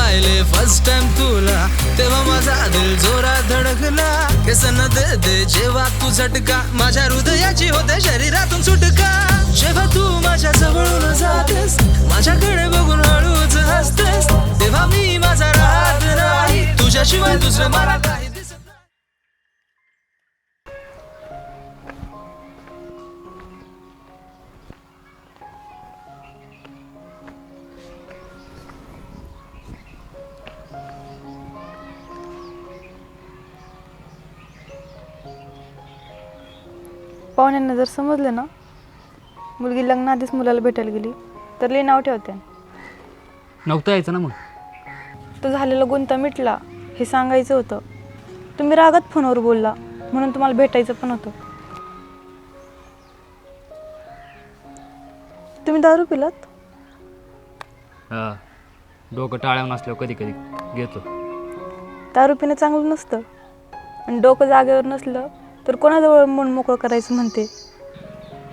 पाहिले first time तुला, तेव्हा माझा दिल जोरात धडकला. केसन दे जेव्हा तू झटका, माझ्या हृदयाची होते शरीरातून सुटका. जेव्हा तू माझ्या जवळून जातेस, माझ्याकडे बघून हळूच हसतेस, तेव्हा मी माझा राहत नाही, तुझ्याशिवाय दुसरं मला काही दिसत नाही. पाहुण्यांना जर समजलं ना मुलगी लग्नाआधीच मुलाला भेटायला गेली तर लई नाव ठेवते. नव्हतं यायचं ना मग. तो झालेला गुंता मिटला हे सांगायचं होतं. तुम्ही रागात फोनवर बोलला म्हणून तुम्हाला भेटायचं पण होतं. तुम्ही दारू पिलात? हां, डोकं टाळ्यावर नसल्यावर कधी कधी घेतो. दारू पिणं चांगलं नसतं आणि डोकं जागेवर नसलं तर कोणाजवळ मन मोकळं करायचं म्हणते.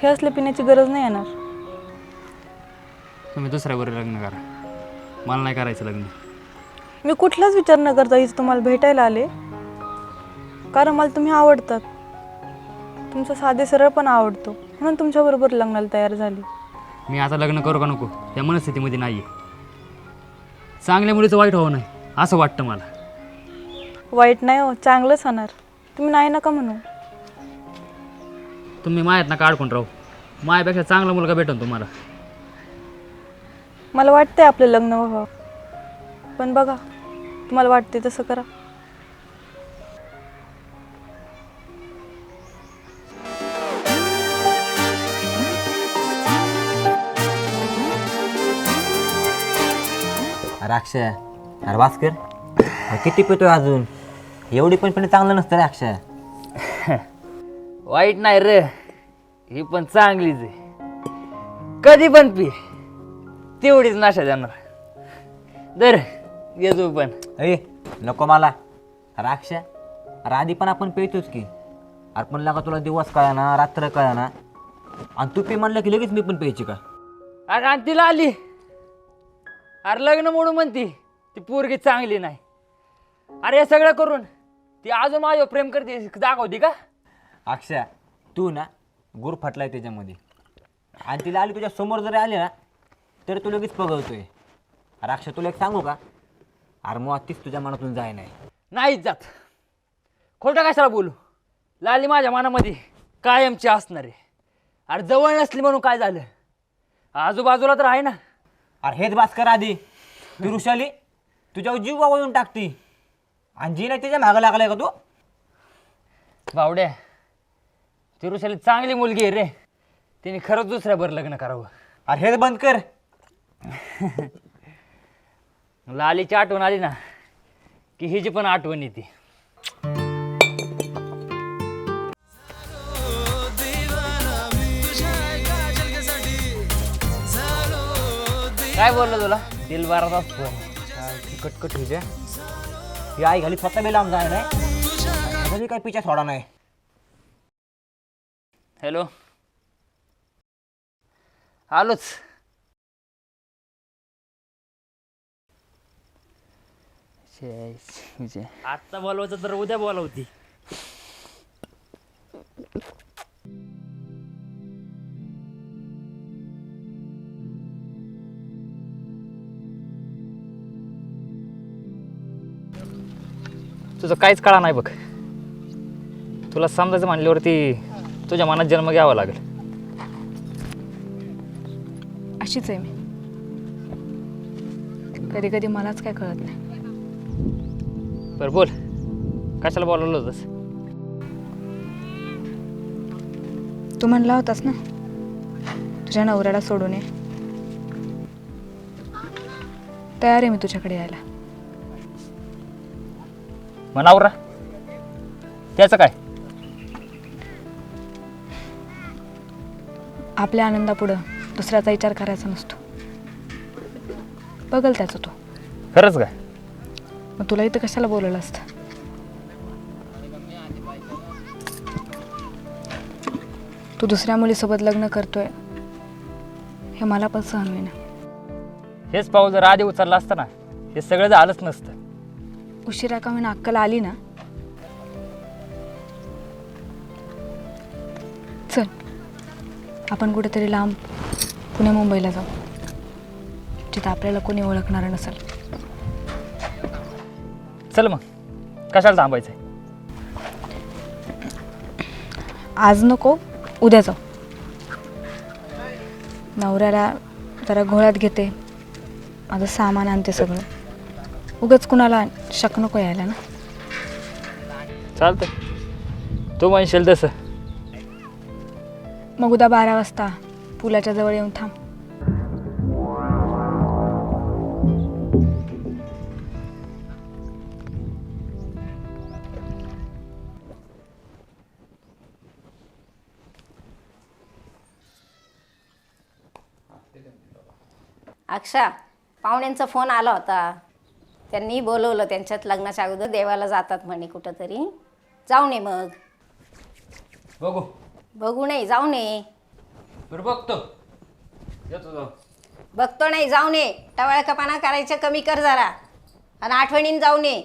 हे असलं पिण्याची गरज नाही येणार. तुम्ही दुसऱ्यावर लग्न करा, मला नाही करायचं लग्न. मी कुठलाच विचार न करता इथं तुम्हाला भेटायला आले, कारण मला तुम्ही आवडतात. तुमचं साधे सरळ पण आवडतो म्हणून तुमच्याबरोबर लग्नाला तयार झाली. मी आता लग्न करू का नको या मनस्थितीमध्ये नाही आहे. चांगल्या मुलीचं वाईट व्हावं नाही असं वाटतं मला. वाईट नाही हो, चांगलंच होणार. तुम्ही नाही नका म्हणू. तुम्ही मायात नका अडकून राहू. मायापेक्षा चांगला मुलगा भेटेल तुम्हाला. मला वाटतंय आपलं लग्न व्हावं, पण बघा तुम्हाला वाटते तसं करा. अरे अक्षय, अरे भास्कर, अरे किती पितोय अजून? एवढी पण पिणे चांगलं नसतं रे अक्षय. वाईट नाही रे, ही पण चांगलीच आहे. कधी पण पी, तेवढीच नाशा जाणार. दर येतो पण. ए नको मला. अरे अक्षय, अरे आधी पण आपण पितोच की. अरे पण लागा तुला दिवस कळा ना, रात्र कळा ना, आणि तू पी म्हणलं की लगेच मी पण प्यायची का? अरे आणि तिला आली, अरे लग्न मोडून म्हणती ती पोरगी चांगली नाही. अरे हे सगळं करून ती अजून माझ्यावर प्रेम करते दाखवती का? अक्षय, तू ना गुर फाटलाय त्याच्यामध्ये, आणि तिला आली तुझ्या समोर जरी आली ना तर तू लगेच पगवतोय. अरे अक्षय, तुला एक सांगू का? अरे मग तीच तुझ्या मनातून जाय नाही. नाहीच जात. खोटं कशाला बोलू? लाली माझ्या मनामध्ये कायमची असणार आहे. अरे जवळ नसली म्हणून काय झालं, आजूबाजूला तर आहे ना. अरे हेच भास्कर, आधी ती ऋषाली तुझ्यावर जीव वावळून टाकती, आणि जी नाही तिच्या मागं लागलाय का तू? बावड्या, ती ऋषाली चांगली मुलगी आहे रे. तिने खरंच दुसऱ्यावर लग्न करावं. अरे हेच बंद कर. लालीची आठवण आली ना की हिची पण आठवण येते. काय बोललो तुला? दिल बारात असतो. कटकट तुझ्या ही आई घाली स्वतः बी लांब जाय नाही, काही पिच्या सोडा नाही. हॅलो, आलोच. आत्ता बोलवायचं तर उद्या बोलवती. तुझं काहीच कळा नाही बघ. तुला समजायचं म्हणल्यावरती तुझ्या मनात जन्म घ्यावा लागेल. अशीच आहे मी. कधी कधी मलाच काय कळत नाही. बरं बोल, कशाला बोलवलं होतंस? तू म्हणला होतास ना तुझ्या नवऱ्याला सोडून ये. तयार आहे मी तुझ्याकडे यायला. मनावरा त्याचं काय? आपल्या आनंदापुढं दुसऱ्याचा विचार करायचा नसतो. बघल त्याचं तो. खरंच काय? मग तुला इथं कशाला बोलवलं असतं? तू दुसऱ्या मुलीसोबत लग्न करतोय हे मला पण सहन होईना. हेच पाऊल जर आधी उचलला असता ना हे सगळं झालंच नसतं. उशिरा का म्हणून अक्कल आली ना, चल आपण कुठेतरी लांब पुणे मुंबईला जाऊ, जिथं आपल्याला कोणी ओळखणार नसेल. चल मग, कशाला थांबायचं आहे? आज नको, उद्या जाऊ. नवऱ्याला जरा घोळ्यात घेते, माझं सामान आणते सगळं. उगाच कुणाला शक नको यायला ना. चालतंय, तू म्हणशील तसं. मग उद्या 12 वाजता पुलाच्या जवळ येऊन थांब. अक्षा, पाहुण्यांचा फोन आला होता. त्यांनी बोलवलं त्यांच्यात लग्नाच्या अगोदर देवाला जातात म्हणे कुठंतरी. जाऊ नये मग. बघू. बघू नाही, जाऊ नये. बरं बघतो, येतो जाऊ. बघतो नाही, जाऊ नये. टवाळकापणा करायचं कमी कर जरा, आणि आठवणीने जाऊ नये.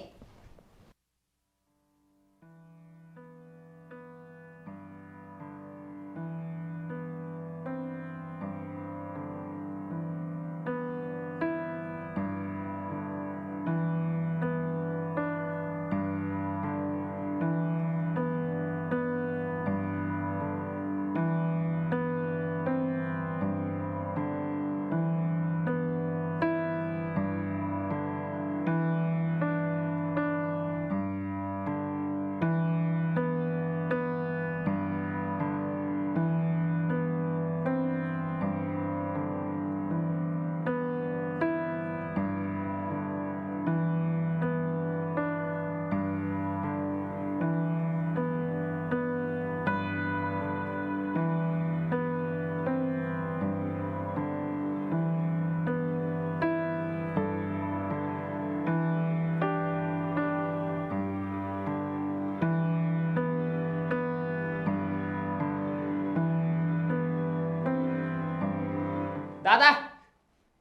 दादा,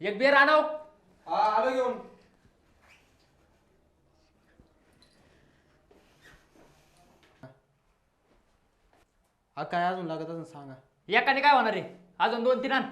एक बिअर आणव. आलो घेऊन. काय अजून लागत अजून सांगा. एकाने काय होणार आहे, अजून 2-3 आण.